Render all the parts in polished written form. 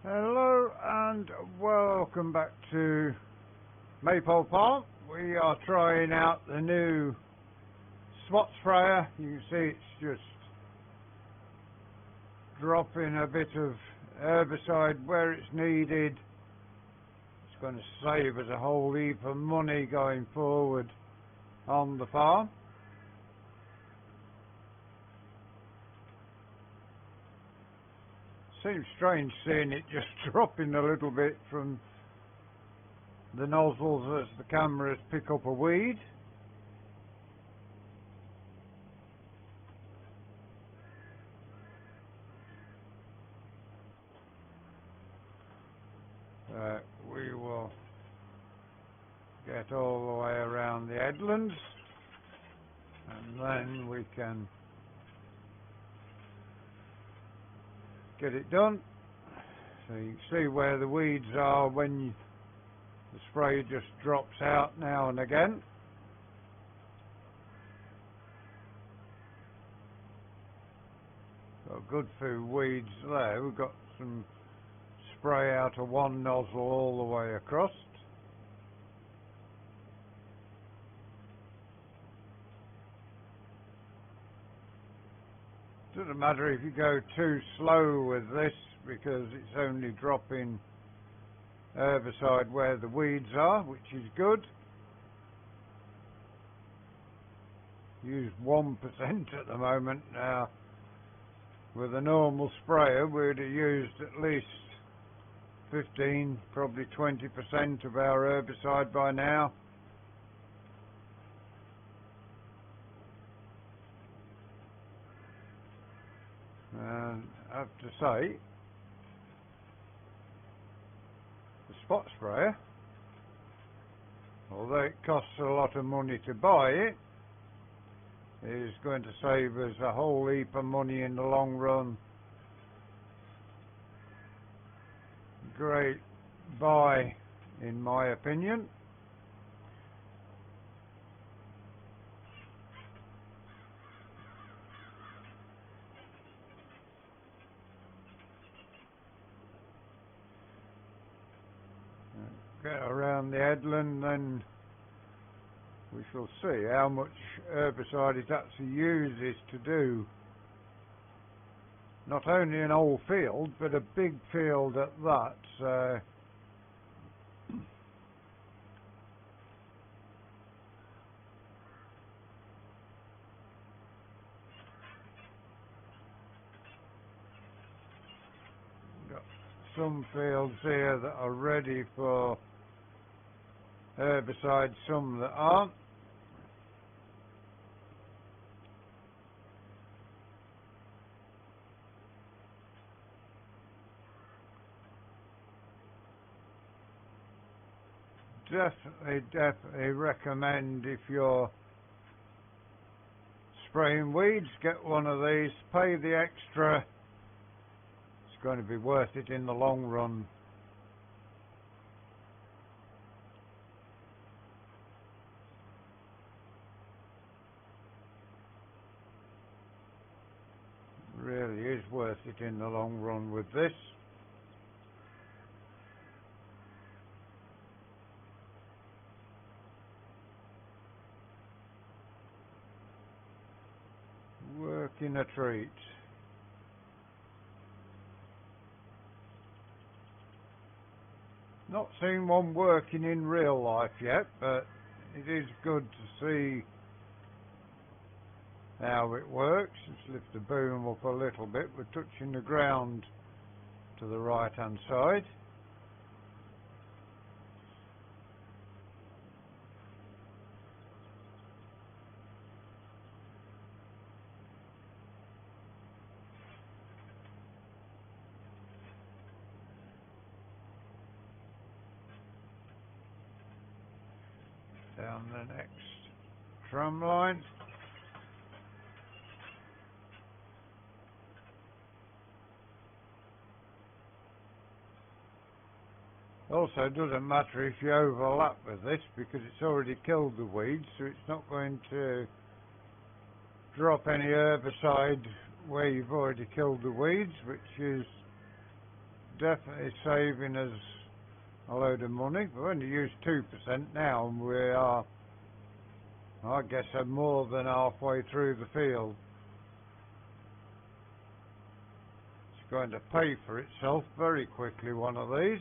Hello and welcome back to Maypole Farm. We are trying out the new spot sprayer. You can see it's just dropping a bit of herbicide where it's needed. It's going to save us a whole heap of money going forward on the farm. Seems strange seeing it just dropping a little bit from the nozzles as the cameras pick up a weed. We will get all the way around the headlands and then we can get it done. So you can see where the weeds are when the spray just drops out now and again. Got a good few weeds there. We've got some spray out of one nozzle all the way across. Doesn't matter if you go too slow with this because it's only dropping herbicide where the weeds are, which is good. Use 1% at the moment now. With a normal sprayer we'd have used at least 15, probably 20% of our herbicide by now. And I have to say, the spot sprayer, although it costs a lot of money to buy it, is going to save us a whole heap of money in the long run. Great buy, in my opinion. Get around the headland, then we shall see how much herbicide it actually uses to do not only an old field but a big field at that. So got some fields here that are ready for herbicide, some that aren't. Definitely recommend, if you're spraying weeds, get one of these, pay the extra. It's going to be worth it in the long run. Really is worth it in the long run with this. Working a treat. Not seen one working in real life yet, but it is good to see how it works. Let's lift the boom up a little bit. We're touching the ground to the right hand side. Down the next tram line. Also, it doesn't matter if you overlap with this because it's already killed the weeds, so it's not going to drop any herbicide where you've already killed the weeds, which is definitely saving us a load of money. We only use 2% now, and we are, I guess, more than halfway through the field. It's going to pay for itself very quickly, one of these.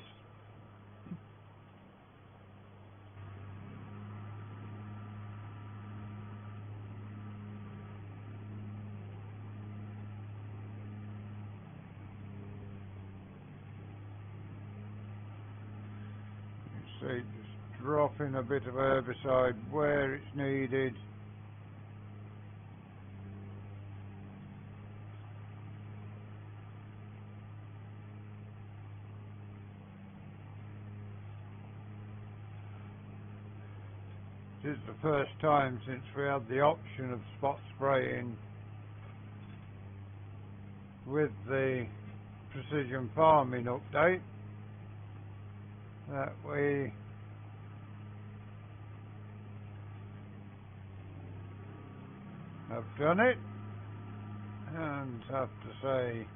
You see, just dropping a bit of herbicide where it's needed. This is the first time since we had the option of spot spraying with the precision farming update that we have done it, and have to say,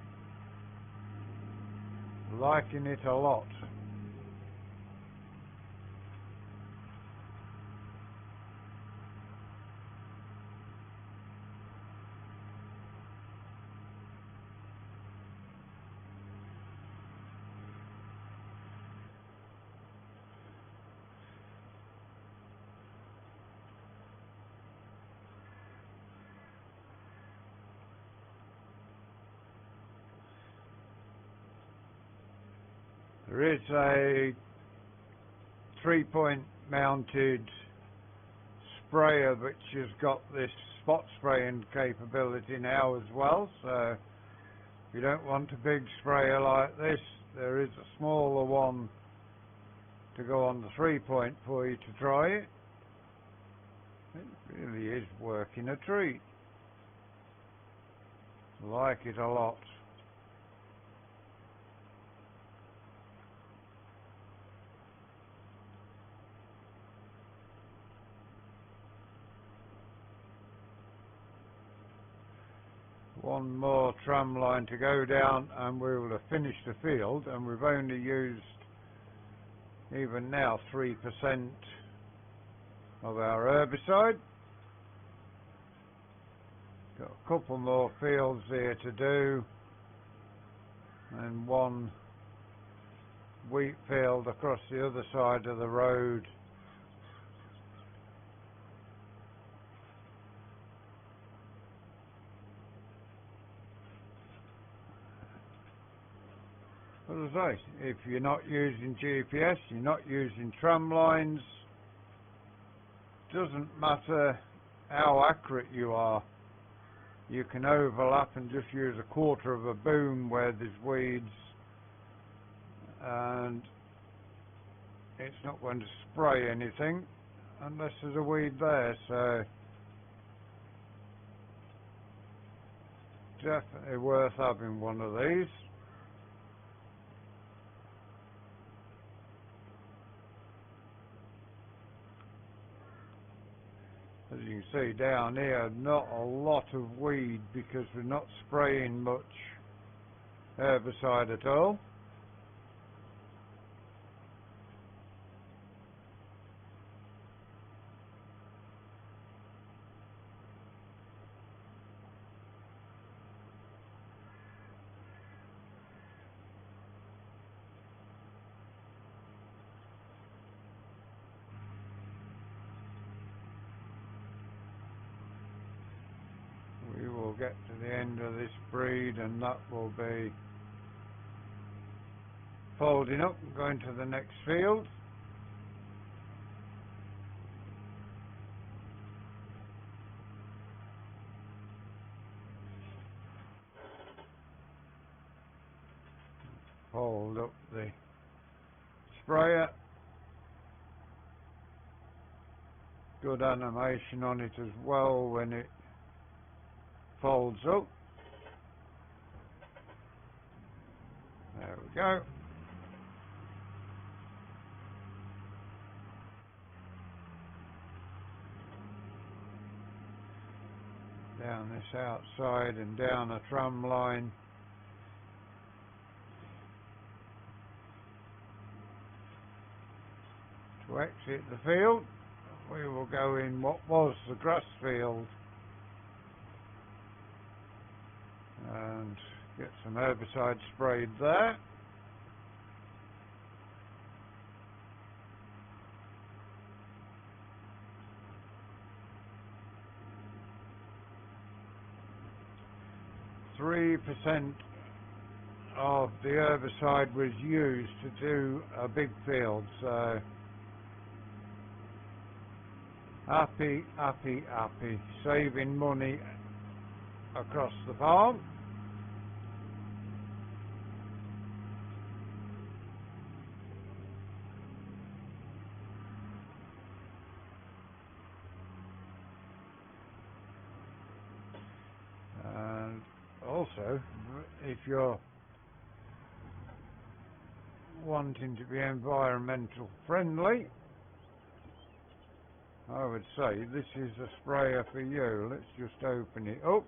liking it a lot. There is a 3-point mounted sprayer which has got this spot spraying capability now as well, so if you don't want a big sprayer like this, there is a smaller one to go on the 3-point for you to try it. It really is working a treat. I like it a lot. One more tram line to go down and we will have finished the field, and we've only used, even now, 3% of our herbicide. Got a couple more fields here to do, and one wheat field across the other side of the road. As I say, if you're not using GPS, you're not using tram lines, doesn't matter how accurate you are. You can overlap and just use a quarter of a boom where there's weeds, and it's not going to spray anything unless there's a weed there. So definitely worth having one of these. As you can see down here, not a lot of weed because we're not spraying much herbicide at all. We will get to the end of this breed and that will be folding up and going to the next field. Fold up the sprayer. Good animation on it as well when it folds up. There we go. Down this outside and down a tram line. To exit the field, we will go in what was the grass field and get some herbicide sprayed there. %3 of the herbicide was used to do a big field, so happy, happy, happy, saving money across the farm. And also, if you're wanting to be environmental friendly, I would say this is a sprayer for you. Let's just open it up.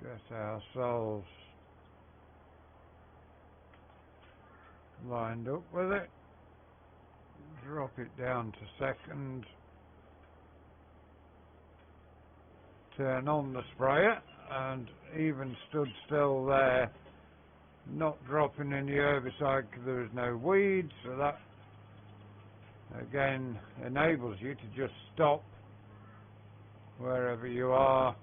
Get ourselves lined up with it. Drop it down to second. Turn on the sprayer, and even stood still there, not dropping any herbicide because there is no weeds, so that again enables you to just stop wherever you are.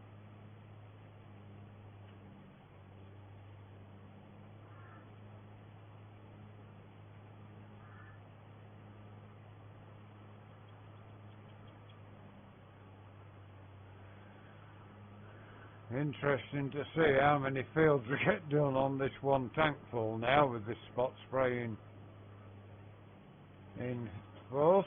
Interesting to see how many fields we get done on this one tank full now with this spot spraying in force.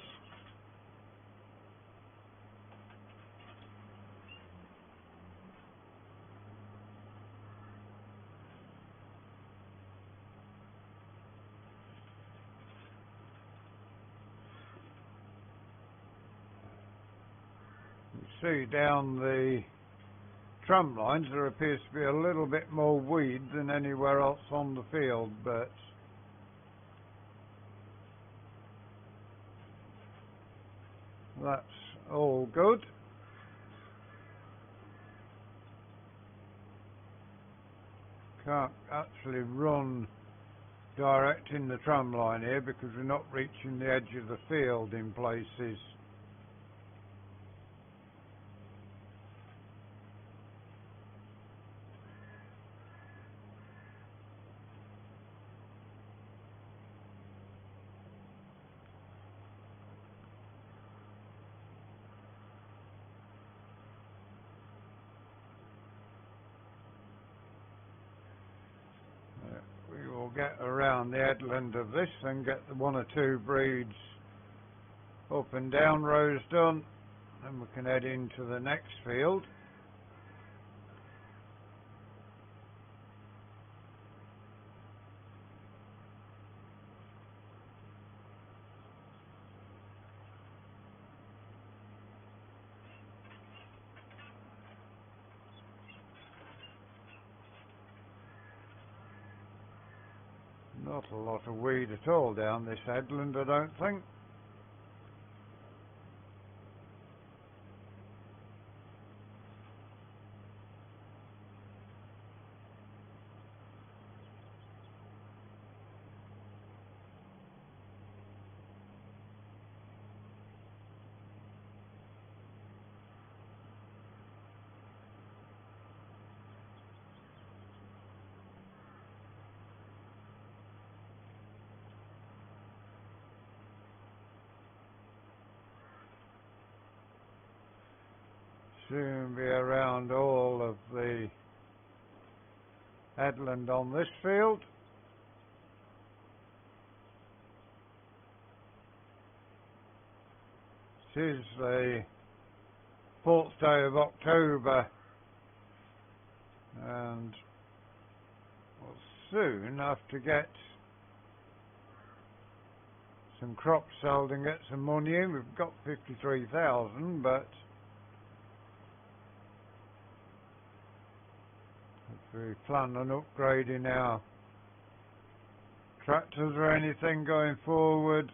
You see down the tram lines there appears to be a little bit more weed than anywhere else on the field, but that's all good. Can't actually run direct in the tram line here because we're not reaching the edge of the field in places. We will get around the headland of this and get the 1 or 2 breeds up and down rows done, and we can head into the next field. Not a lot of weed at all down this headland, I don't think. Soon be around all of the headland on this field. It is the 4th day of October, and we'll soon have to get some crops sold and get some money in. We've got 53,000, but if we plan on upgrading our tractors or anything going forward,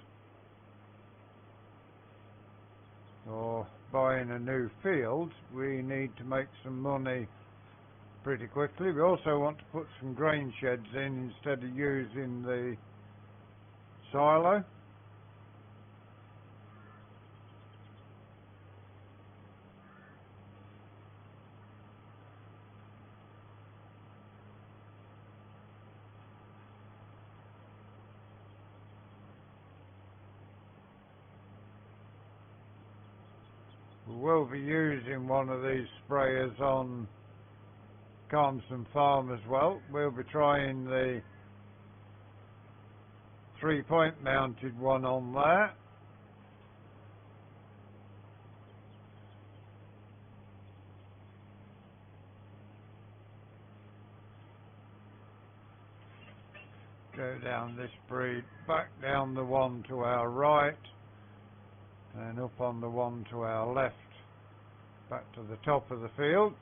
or buying a new field, we need to make some money pretty quickly. We also want to put some grain sheds in instead of using the silo. We will be using one of these sprayers on Carmson Farm as well. We'll be trying the 3-point mounted one on there. Go down this breed, back down the one to our right, and up on the one to our left, back to the top of the field.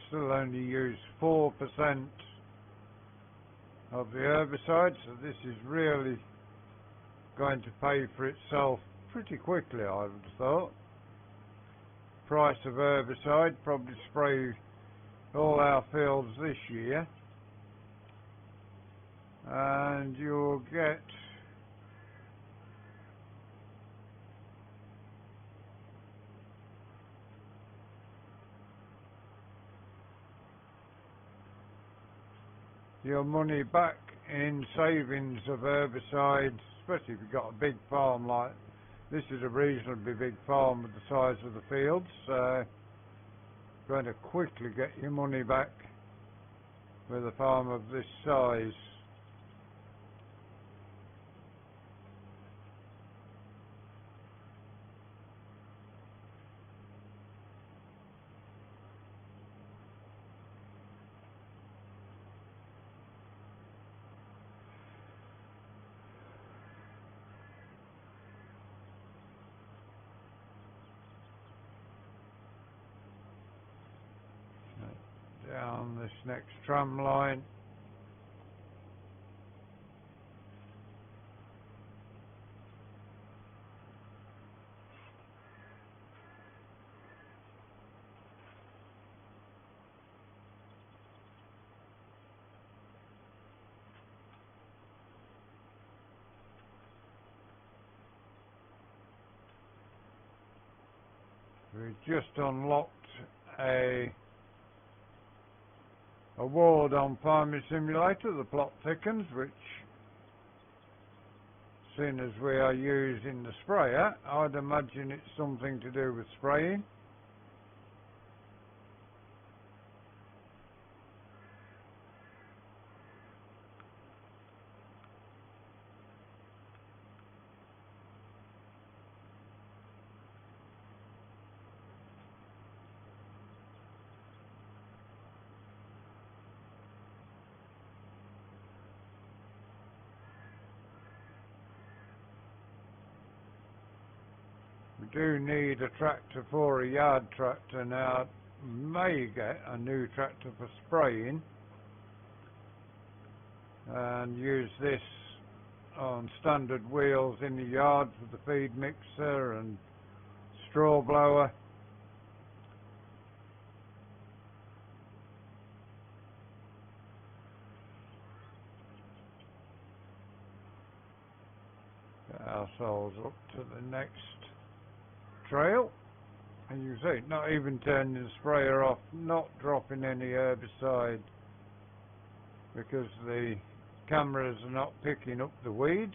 Still only use 4% of the herbicide, so this is really going to pay for itself pretty quickly, I would have thought. Price of herbicide, probably spray all our fields this year, and you'll get your money back in savings of herbicides, especially if you've got a big farm like this. Is a reasonably big farm with the size of the fields, so going to quickly get your money back with a farm of this size. Down this next tram line. We just unlocked a ward on Farming Simulator. The plot thickens, which, seeing as we are using the sprayer, I'd imagine it's something to do with spraying. We do need a tractor for a yard tractor now. May get a new tractor for spraying and use this on standard wheels in the yard for the feed mixer and straw blower. Get ourselves up to the next trail, and you see, not even turning the sprayer off, not dropping any herbicide because the cameras are not picking up the weeds.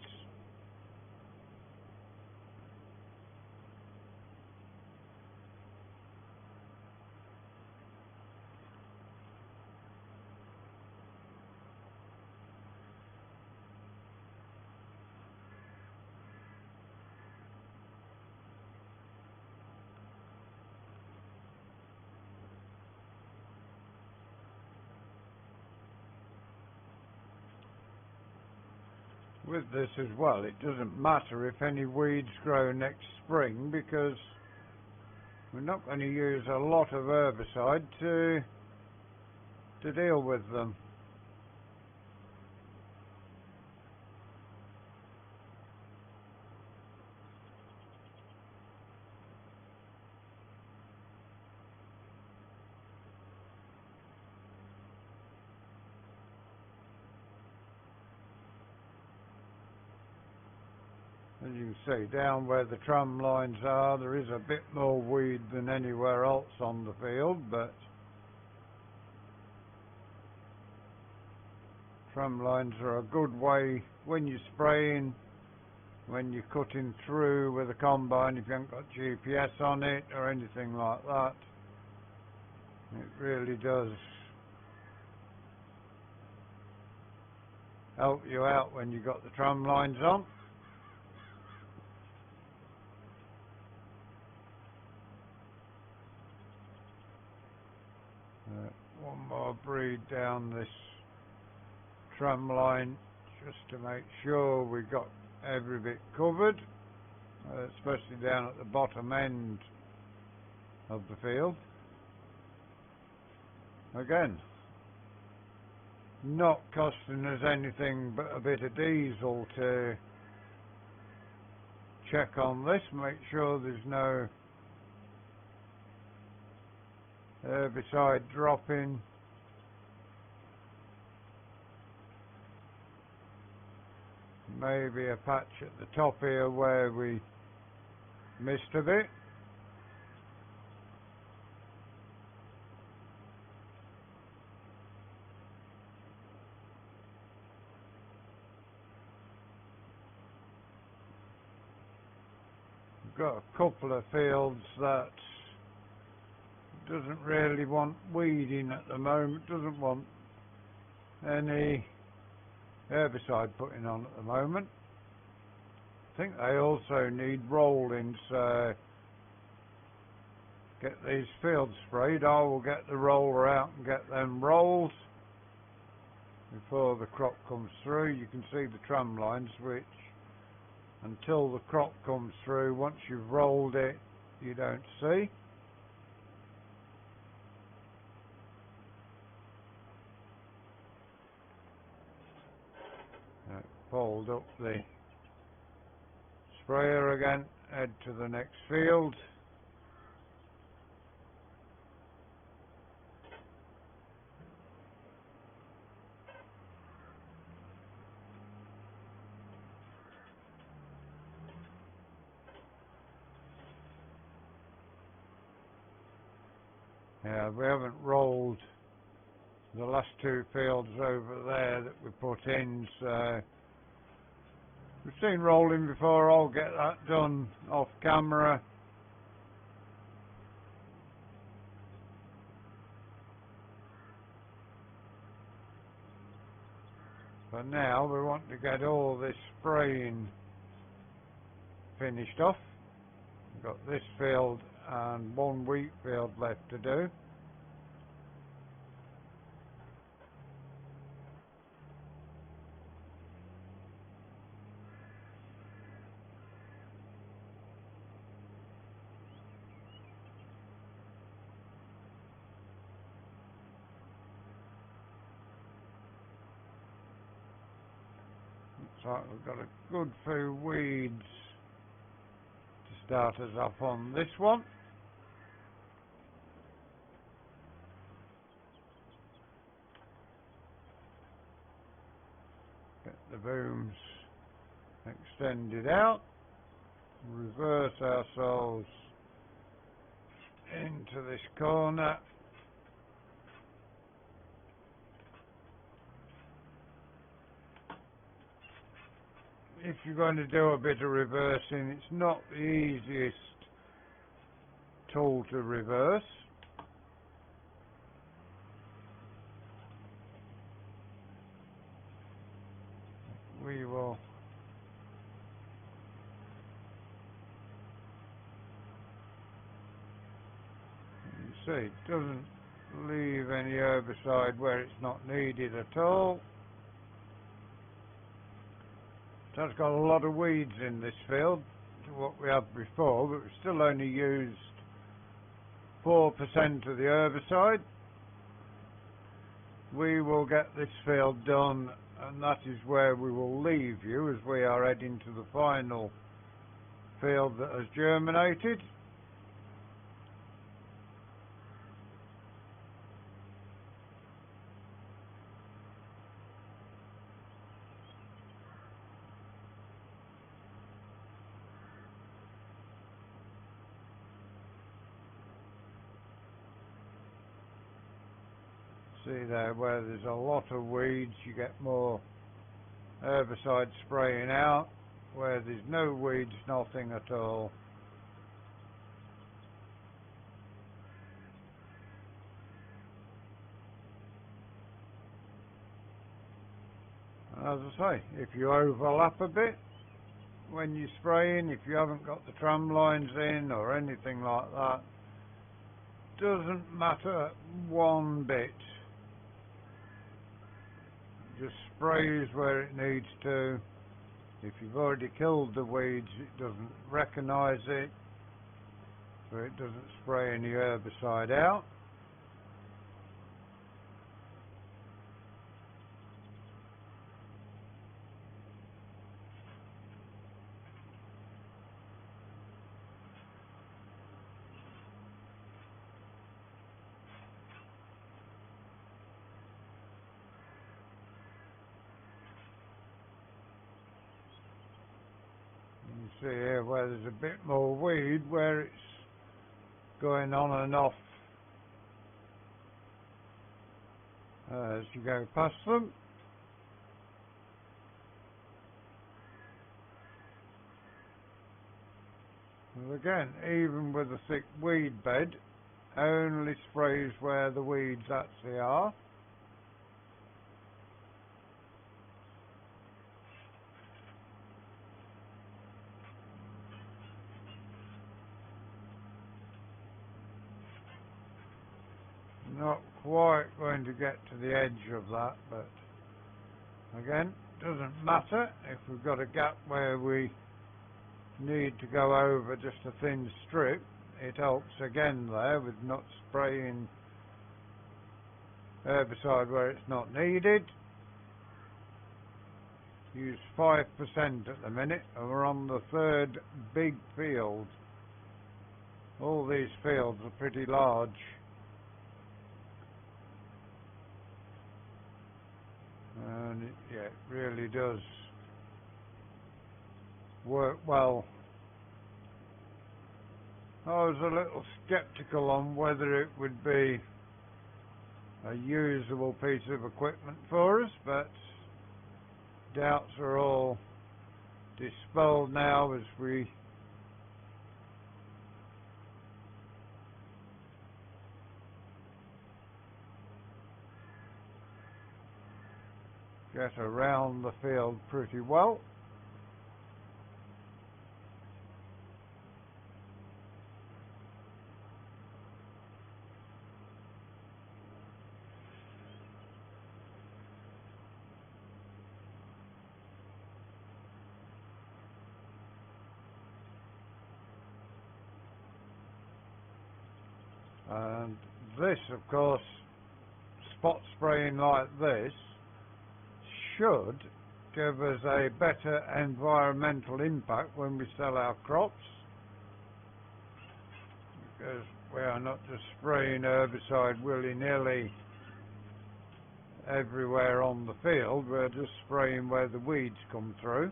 With this as well, it doesn't matter if any weeds grow next spring, because we're not going to use a lot of herbicide to deal with them. As you can see, down where the tram lines are, there is a bit more weed than anywhere else on the field, but tram lines are a good way when you're spraying, when you're cutting through with a combine, if you haven't got GPS on it or anything like that. It really does help you out when you've got the tram lines on. One more breed down this tram line just to make sure we got every bit covered, especially down at the bottom end of the field. Again, not costing us anything but a bit of diesel to check on this, make sure there's no herbicide dropping. Maybe a patch at the top here where we missed a bit. We've got a couple of fields that doesn't really want weeding at the moment, doesn't want any herbicide putting on at the moment. I think they also need rolling, so get these fields sprayed. I will get the roller out and get them rolled before the crop comes through. You can see the tram lines, which until the crop comes through, once you've rolled it, you don't see. Pulled up the sprayer again, head to the next field. Yeah, we haven't rolled the last two fields over there that we put in, so we've seen rolling before. I'll get that done off camera. For now, we want to get all this spraying finished off. We've got this field and one wheat field left to do. So we've got a good few weeds to start us off on this one. Get the booms extended out, reverse ourselves into this corner. If you're going to do a bit of reversing, it's not the easiest tool to reverse. We will you see, it doesn't leave any herbicide where it's not needed at all. So it's got a lot of weeds in this field to what we had before, but we still only used 4% of the herbicide. We will get this field done, and that is where we will leave you as we are heading to the final field that has germinated. See there, where there's a lot of weeds, you get more herbicide spraying out. Where there's no weeds, nothing at all. And as I say, if you overlap a bit when you're spraying, if you haven't got the tram lines in or anything like that, doesn't matter one bit. Just sprays where it needs to. If you've already killed the weeds, it doesn't recognise it, so it doesn't spray any herbicide out. You see here where there's a bit more weed, where it's going on and off as you go past them. And again, even with a thick weed bed, only sprays where the weeds actually are. Not quite going to get to the edge of that, but again, doesn't matter if we've got a gap where we need to go over just a thin strip. It helps again there with not spraying herbicide where it's not needed. Use 5% at the minute, and we're on the third big field. All these fields are pretty large. And it really does work well. I was a little sceptical on whether it would be a usable piece of equipment for us, but doubts are all dispelled now as we get around the field pretty well. And this, of course, spot spraying like this should give us a better environmental impact when we sell our crops, because we are not just spraying herbicide willy-nilly everywhere on the field, we're just spraying where the weeds come through.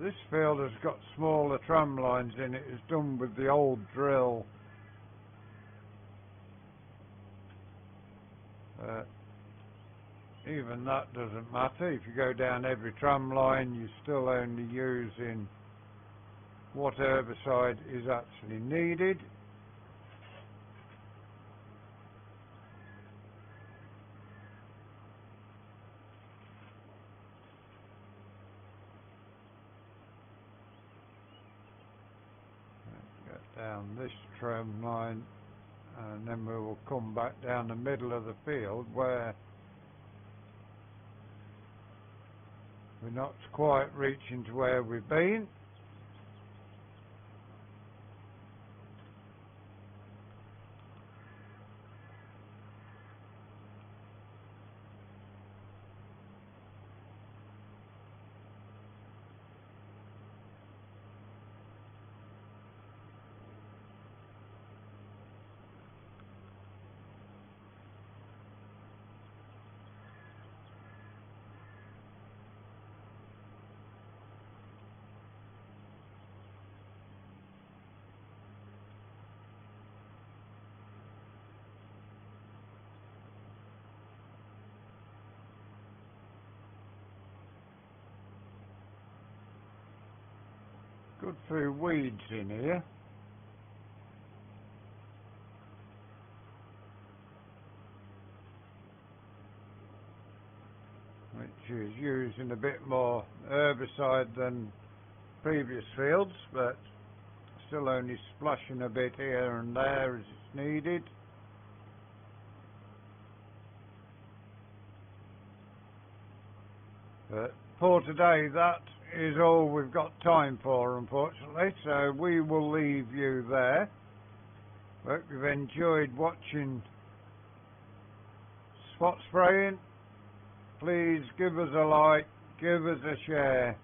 This field has got smaller tram lines in it. It's done with the old drill. Even that doesn't matter. If you go down every tram line, you're still only using what herbicide is actually needed. Get down this trim line, and then we will come back down the middle of the field where we're not quite reaching to where we've been. Good few weeds in here. Which is using a bit more herbicide than previous fields, but still only splashing a bit here and there as it's needed. But for today, that is all we've got time for, unfortunately, so we will leave you there. Hope you've enjoyed watching spot spraying. Please give us a like, give us a share,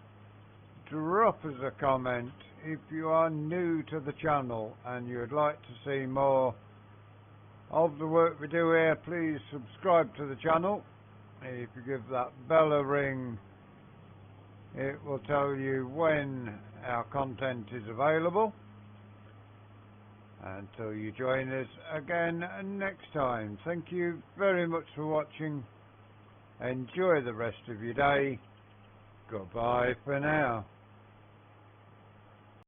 drop us a comment if you are new to the channel and you'd like to see more of the work we do here. Please subscribe to the channel. If you give that bell a ring, it will tell you when our content is available. Until you join us again next time, thank you very much for watching. Enjoy the rest of your day. Goodbye for now.